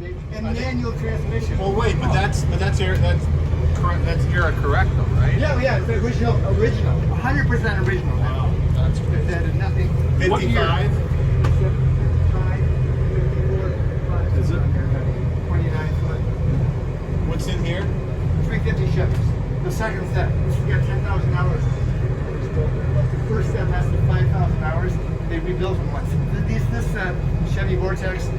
And manual transmission. Well, wait, but that's correct. That's era correct though, right? Yeah, it's original, 100% original. Wow, that's It crazy. had nothing. 55. 55, Is it? 29 foot. What's in here? 350 Chevys. The second step. We got 10,000 hours. The first step lasted 5,000 hours. They rebuilt them once. This Chevy Vortex,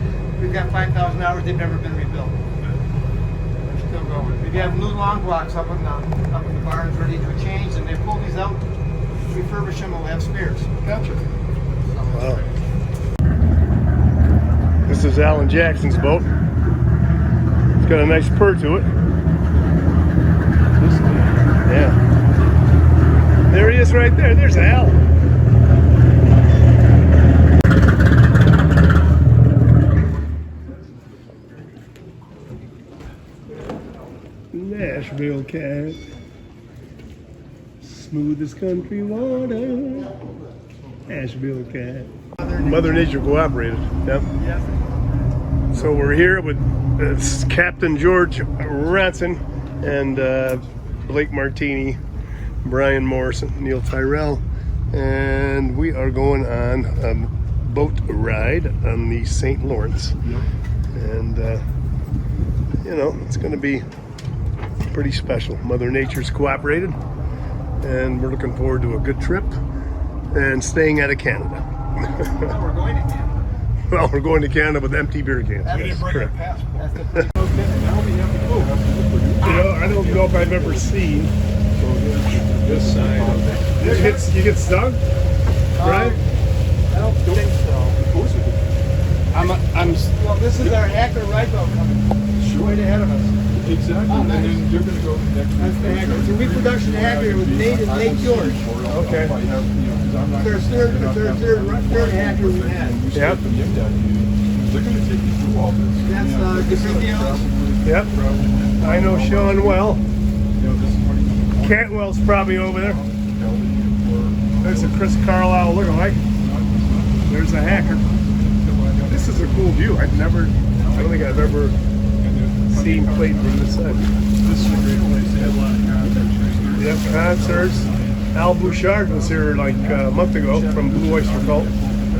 we've got 5,000 hours. They've never been rebuilt. They're still going. We have new long blocks up in the barns ready to change, and they pull these out, refurbish them, and we'll have spares. Gotcha. Wow. This is Alan Jackson's boat. It's got a nice purr to it. Yeah. There he is right there. There's Al. Nashville cat. Smooth as country water. Nashville cat. Mother Nature Cooperated. Yep. Yes. So we're here with Captain George Ranson and Blake Martini, Brian Morrison, Neil Tyrell, and we are going on a boat ride on the St. Lawrence. And you know, it's going to be pretty special. Mother Nature's cooperated, and we're looking forward to a good trip and staying out of Canada. Well, we're going to Canada. Well, we're going to Canada with empty beer cans. That's Yes, correct. That's the first. You know, I don't know if I've ever seen. This side. You get stung, right? I don't think so. Well, this is our hacker right though coming right ahead of us. Exactly. Oh, nice. And then you're going to go next week. That's the hacker. It's a reproduction hacker. It was made in Lake George. Okay. It's our third hacker we've had. Yep. They're going to take you through all this. That's DeVinio's. Yep. I know Sean well. Cantwell's probably over there. There's a Chris Carlisle lookalike. There's a hacker. This is a cool view. I don't think I've ever seen Clayton from this side. This is a great place. They have a lot of concerts. Yep, concerts. Al Bouchard was here like a month ago from Blue Oyster Cult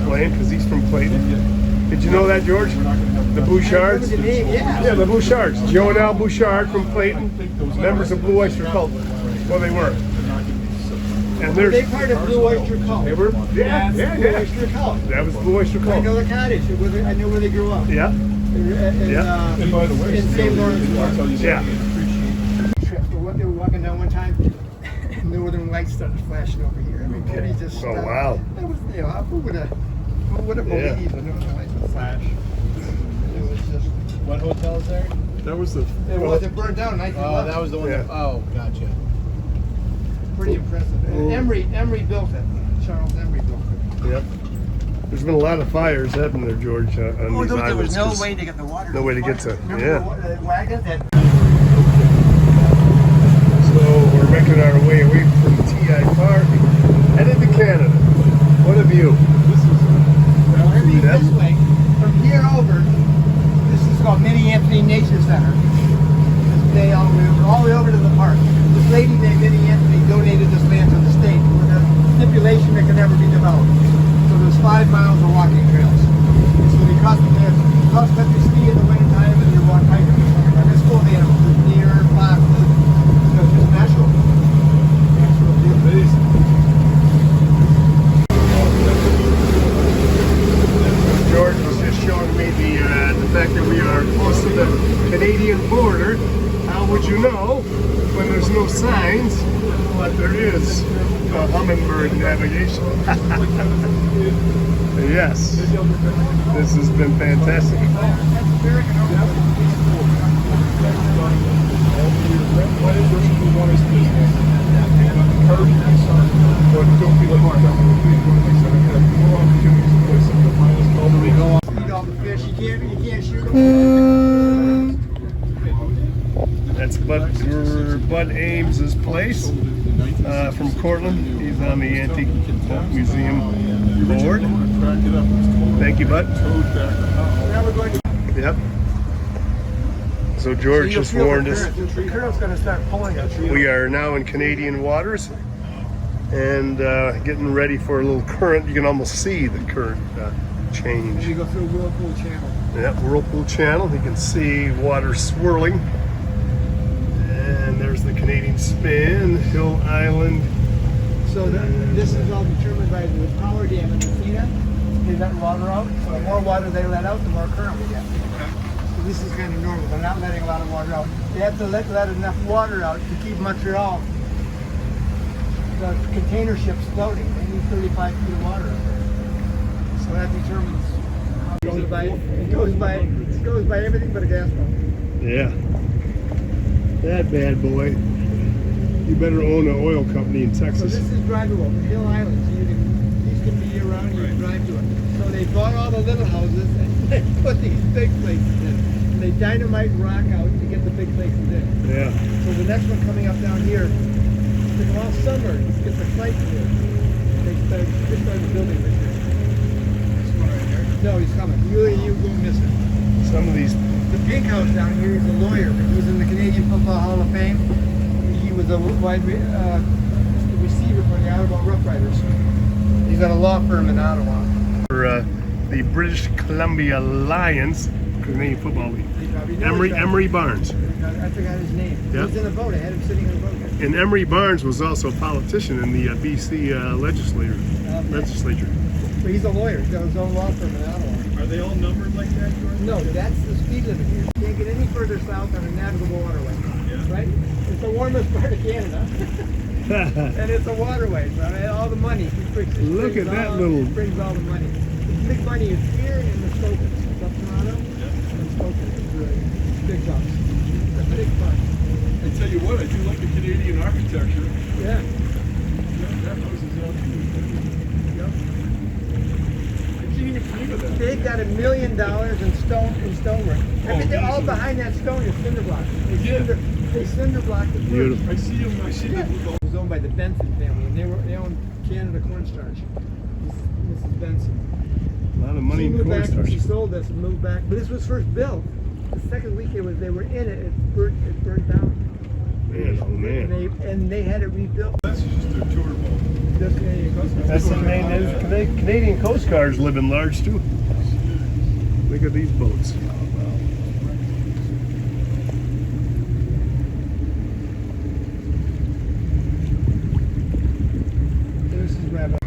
playing because he's from Clayton. Did you know that, George? The Bouchards? Yeah, the Bouchards. Joe and Al Bouchard from Clayton, members of Blue Oyster Cult. Well, they were. And Were they part of Blue Oyster Cult? They were. Yeah. Blue Oyster Cult. That was Blue Oyster I Cult. know the cottage. I know where they grew up. Yeah. And by the way, in St. Lawrence. Yeah. They were walking down one time, and northern lights started flashing over here. Everybody just Oh, stopped. wow. That was, you know, who would have believed the northern lights would flash? It was just. What hotel's there? that was the. It wasn't burned down in 1911. Oh, that was the one. Yeah. Oh, gotcha. Pretty impressive. And Emery built it. Charles Emery built it. Yep. There's been a lot of fires, haven't there, George, on these There was islands? no 'Cause way to get the water. no way to get to- Remember yeah. the wagon that. So we're making our way away from TI Park, headed to Canada. What a view. Well, I mean, Yep. this way, from here over, this is called Minnie Anthony Nature Center. This day all the way over to the park. This lady named Minnie Anthony donated this land to the state with a stipulation that could never be developed. So there's 5 miles of walking trails. So they cross country ski in the wintertime and you walk hiking. And it's full of animals. There's deer, foxes, just natural. Natural beauty. George was just showing me the fact that we are close to the Canadian border. How would you know when there's no signs, but there is a Hummingbird navigation? Yes, this has been fantastic. Eat all the fish. You can't shoot them. That's Bud Ames's place from Cortland. He's on the Antique Boat Museum board. Thank you, Bud. Now we're going to. Yep. So George you'll just feel the warned us. current. The current's going to start pulling us. We are now in Canadian waters and getting ready for a little current. You can almost see the current change. You go through Whirlpool Channel. Yeah, Whirlpool Channel. You can see water swirling. And there's the Canadian Spin, Hill Island. So this is all determined by the power dam in Messina. They let water out. So the more water they let out, the more current we get. So this is kind of normal. They're not letting a lot of water out. They have to let enough water out to keep Montreal, the container ships floating. They need 35 feet of water up there. So that determines how it goes by. It goes by everything but a gas pump. Yeah. That bad boy. You better own an oil company in So Texas. this is drivable, the Hill Islands. These can be year round, you can drive to it. So they bought all the little houses and they put these big places in. And they dynamite rock out to get the big places in. Yeah. So the next one coming up down here, took them all summer to get the site here. They just started building this year. This one right here. No, he's coming. You won't miss it. Some of these. The pink house down here is a lawyer. He was in the Canadian Football Hall of Fame. He was a receiver for the Ottawa Rough Riders. He's got a law firm in Ottawa. For the British Columbia Lions, Canadian Football League. You probably know this guy. Emery Barnes. I forgot his name. Yeah. He was in a boat. I had him sitting in a boat. And Emery Barnes was also a politician in the BC legislature. But he's a lawyer. He's got his own law firm in Ottawa. Are they all numbered like that, George? No, that's the speed limit here. You can't get any further south on a navigable waterway. Yeah. Right? It's the warmest part of Canada. And it's a waterway. So I mean, all the money. Look at that little- It brings all the money. The big money is here in the Stokers. Up Toronto. And Stokers is really big bucks. It's a big fun. I tell you what, I do like the Canadian architecture. Yeah. That house is all Yep. I can't even believe that. They've got $1 million in stonework. Everything all easily. behind that stone is cinder block. Yeah. They cinder blocked it first. Beautiful. I see them. I see them. It was owned by the Benson family, and they own Canada Cornstarch. Mrs. Benson. A lot of money She in moved back. She cornstarch. sold this and moved back. But this was first built. The second week they were in it. It burnt down. Man, oh man. And they had it rebuilt. That's just their tour boat. Just Canadian Coast Guard. That's the Canadian Coast Guard's living large too. Look at these boats. This is Rabbit.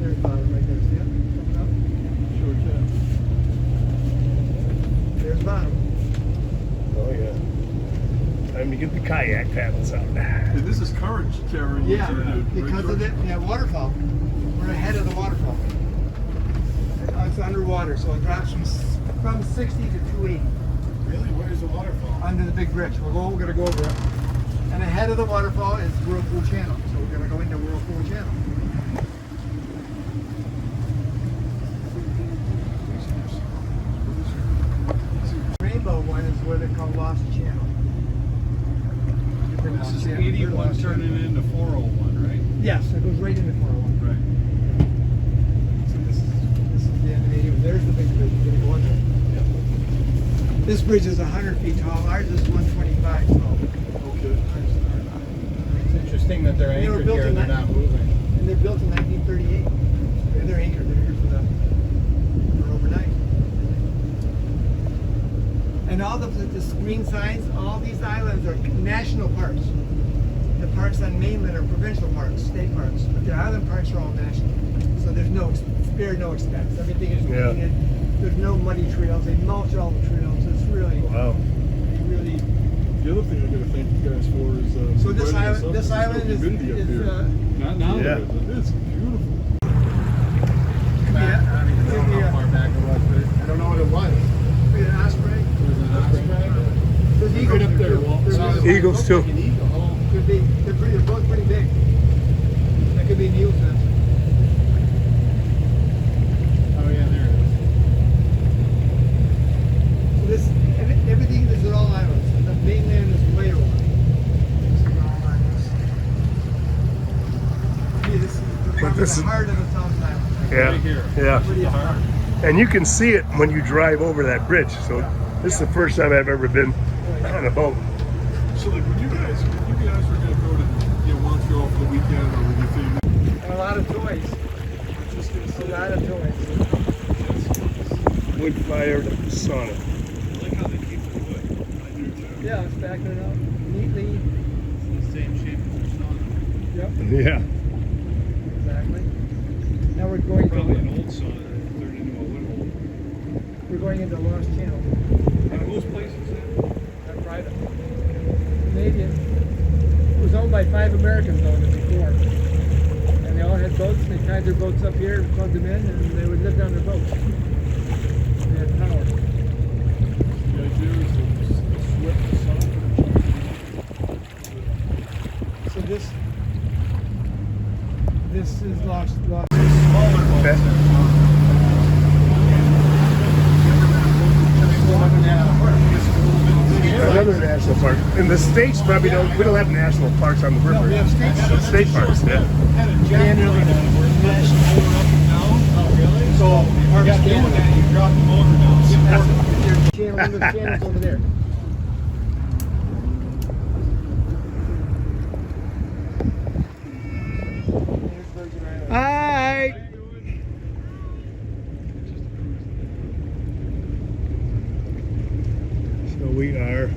There's bottom right there. See it? Coming up. There's bottom. Oh yeah. Time to get the kayak paddles out. And this is current carrying. Yeah, because of the waterfall. We're ahead of the waterfall. It's underwater, so it drops from 60 to 280 Really? Where's the waterfall? under the big bridge. We're going to go over it. And ahead of the waterfall is Whirlpool Channel, so we're going to go into Whirlpool Channel. Rainbow one is what they call Lost Channel. This is 81 turning into 401, right? Yes, it goes right into 401. Right. So this is the end of 81. There's the big bridge. We're going to go under. This bridge is 100 feet tall. Ours is 125 tall. Okay. It's interesting that they're They were anchored built here in and they're that- not moving. And they're built in 1938. They're anchored. They're here for overnight. And all the green signs, all these islands are national parks. The parks on mainland are provincial parks, state parks, but the island parks are all national. So there's no expense. Everything is Yeah. cleaned. There's no muddy trails. They mulch all the trails. It's really, Wow. really. The other thing I got to thank you guys for is So this inviting us island, up. this There's no island humidity up is here. Not now. Yeah. It is beautiful. Back, I don't even know how far back it was, but I don't know what it was. An osprey. It was an osprey. There's eagles up there, Walt. There's Eagles too. Like an eagle. Could be. They're both pretty big. That could be an eel fence. Oh yeah, there it So everything is at all islands. The mainland is way over. This is all islands. Yeah, this is But this the is- heart of the South Island. Yeah. Right here. Yeah. Pretty hard. And you can see it when you drive over that bridge. So This is the first time I've ever been on a boat. So like when you guys were gonna go to Montreal for the weekend or with your family, And a lot of toys. just gonna A say, lot of toys. Wood fire sauna. I like how they keep the wood. I do too. Yeah, it's backing it up neatly. It's the same shape as their sauna. Yep, Yeah. exactly. Now we're going Probably to an old sauna that turned into a wood hole. we're going into Lost Channel. And most places have. That's private. Canadian. It was owned by 5 Americans owned it before. And they all had boats and they tied their boats up here and plugged them in and they would live down their boats. They had power. The idea is to sweat the sun. So this is Lost. Smaller boats. Okay. Another national park. In the States, probably don't. We don't have national parks on the river. we have State parks. Yeah. Canada. Oh, really? So You got to do that, you drop the motor down. Channel, the channel's over there. There's Virgin Islands. Hi. So we are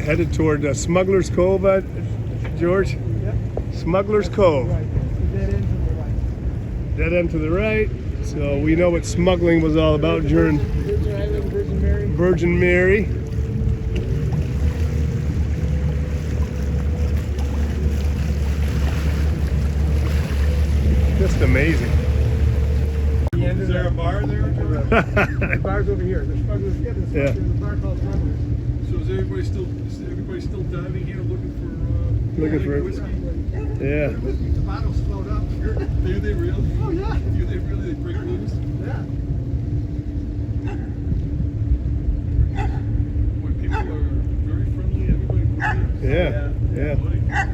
headed toward Smuggler's Cove, George. Yep. Smuggler's Cove. Right. Dead end to the right. Dead end to the right. So we know what smuggling was all about during Virgin Island, Virgin Mary. Virgin Mary. Just amazing. The end Is of there a the bar there? the bar's over here. The Smuggler's, yeah, there's a bar called Smuggler's. So is everybody still diving here looking for Looking for- whiskey? Yeah. The bottles float up. Do they really? Oh, yeah. Do they really? They break loose? Yeah. When people are very friendly, everybody. Yeah. Yeah.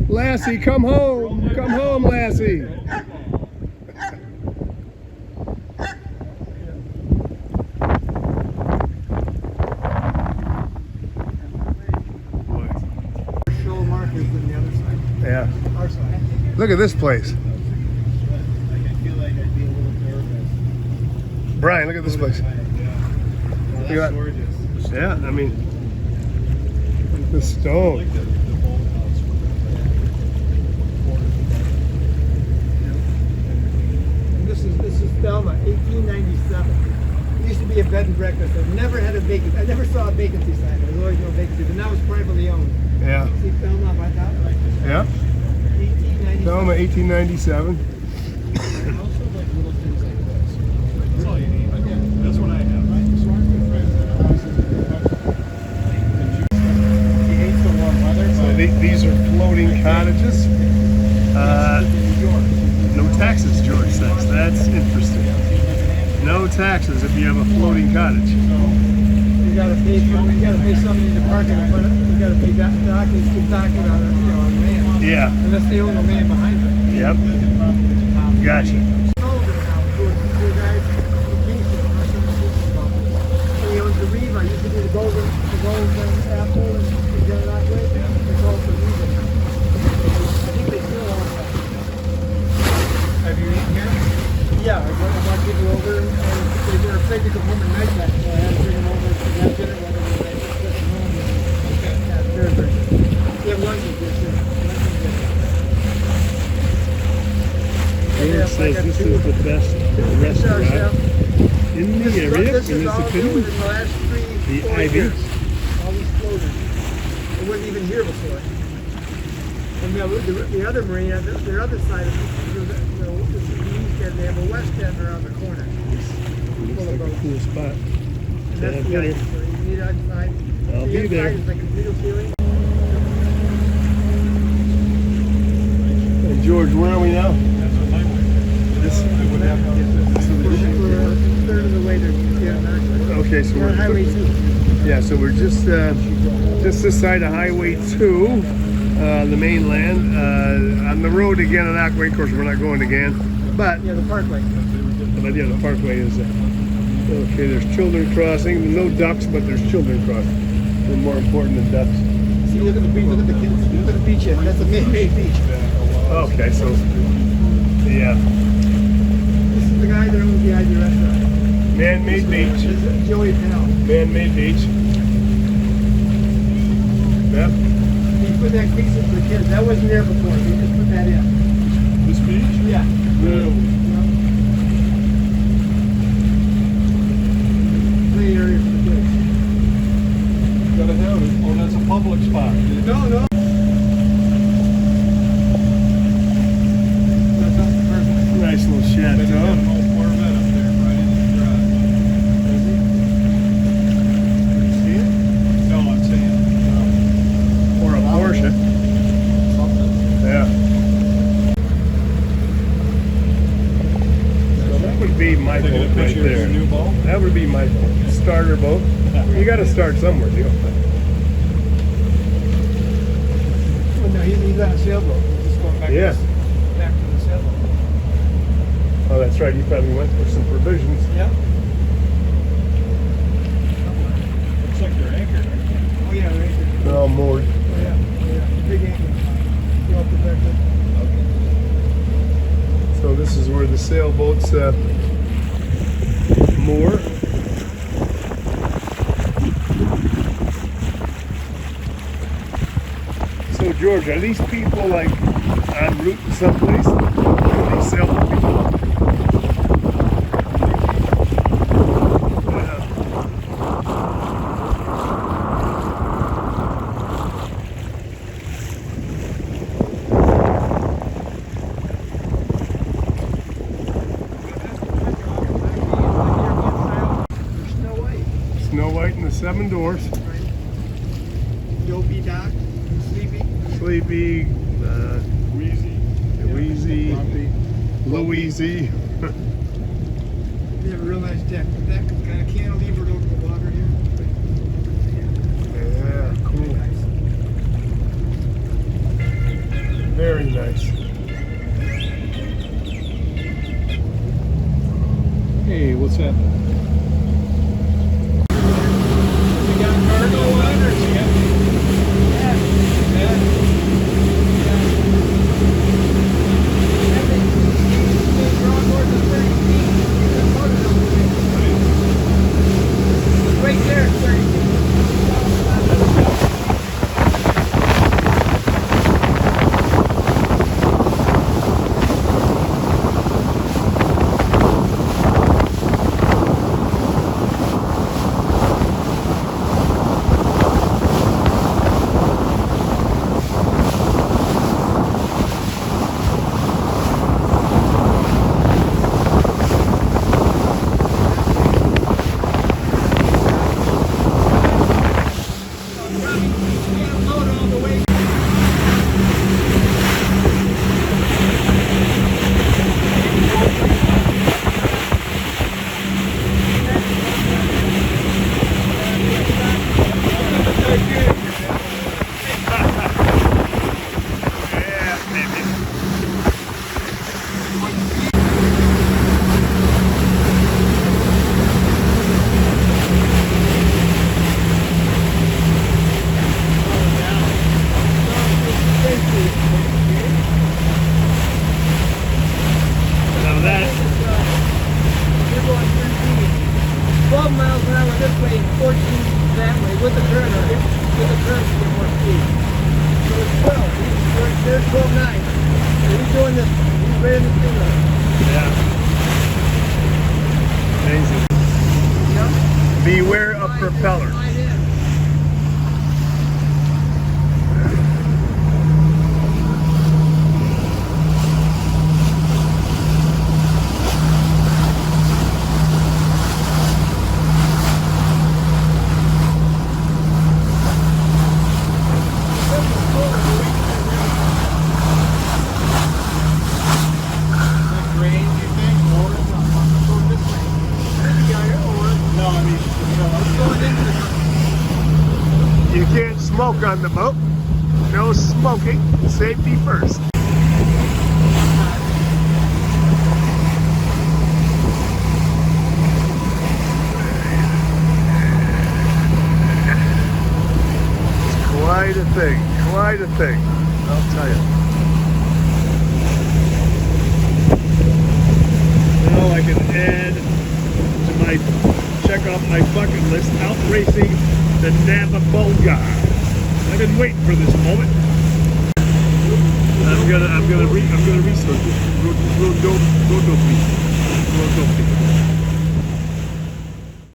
Lassie, come home. Come home, Lassie. Show markers on the other side. Yeah. Our side. Look at this place. I feel like I'd be a little nervous. Brian, look at this place. Well, Look at that. gorgeous. Yeah, I mean, the stone. The boathouse with And this is Thelma, 1897. It used to be a bed and breakfast. I've never had a vacancy. I never saw a vacancy sign. There was always no vacancy, but now it's privately owned. Yeah. See Thelma up on top? Yeah. 1897. Thelma, 1897. I also like little things like this. That's all you need. That's what I have. So I'm with friends that have houses in the country. He hates the warm weather. So these are floating cottages. No taxes, George says. That's interesting. No taxes if you have a floating cottage. You gotta pay something to park in front of it. You gotta pay docket on a, on the man. Yeah. Unless they own the man behind it. Yep. Gotcha. Sullivan now, who guys in Kingston, our son Kingston about this. And he owns the Reva. Used to be the golden apple and John Lockwood. It's all the Reva now. I think they still own that. Have you eaten here? Yeah, I brought people over and they were afraid to come home at night that, so I had to bring them over to have dinner while they were just at home. Okay. Yeah, very good. We have lunch with this too. George says this is the best restaurant in the area. This is all new in municipality. the last The 3-4 Ivy. years. All these floaters. I wasn't even here before. And the other marina, their other side of it, this is the east end, they have a west end around the corner. Looks Full of like a boats. cool spot. And that's Yeah, the okay. other, so you need outside. I'll The be inside there. is like a computer ceiling. Hey, George, where are we now? That's what my wife did. This, I would have to get this. We're a third of the way to Manchester. okay, so We're on Highway 2. yeah, so we're just this side of Highway 2, the mainland. On the road again in Aquay. Of course, we're not going again, but Yeah, the parkway. the but yeah, the parkway is there. Okay, there's children crossing. No ducks, but there's children crossing. They're more important than ducks. See, look at the beach. Look at the kids. Look at the beach here. That's a man-made beach. Okay, so yeah, This is the guy that owns the ID restaurant. man-made beach. This is Joey Pennell. Man-made beach. Yep. He put that crease in for the kids. That wasn't there before. He just put that in. This beach? Yeah. No. Play area for the kids. Gotta have it. Oh, that's a public spot. No, no. That's not the first one. Nice little shed, They got an huh? old Corvette up there, right in the drive. You see it? No, I'm saying. Or a Porsche. Something. Yeah. So that would be my boat Taking a right picture of your there. new boat? That would be my boat. Starter boat. You got to start somewhere, you know. Well, no, he's on a sailboat. He's just going back, Yeah. back to the sailboat. Oh, that's right. You probably went for some provisions. Yeah. Looks like they're anchored, aren't they? Oh, yeah, right there. They're all moored. Oh, yeah. Oh, yeah. Big anchor. Go up the back there. So this is where the sailboats moor. So George, are these people like en route to someplace? Are these sailboat people? Snow White. Snow White and the Seven Dwarfs. Right. Dopey Doc. Sleepy. Sleepy, Wheezy. Wheezy, Louisy. They have a real nice deck. The deck is kind of cantilevered over the water here. Yeah, cool. Very nice. Hey, what's that? You got cargo on or you got? Right there, 30 feet. Now that 12 miles an hour this way and 14 that way with the current, or with the current to get more speed. So it's 12. There's 12.9. So he's doing this. He's right in the speed limit. yeah. Amazing. Yep. Beware of propellers. Slide in. You can't smoke on the boat. No smoking. Safety first. a thing. Quite a thing. I'll tell you. Now I can add to my check off my bucket list out racing the Navaboga. I've been waiting for this moment. I'm gonna research it. Go,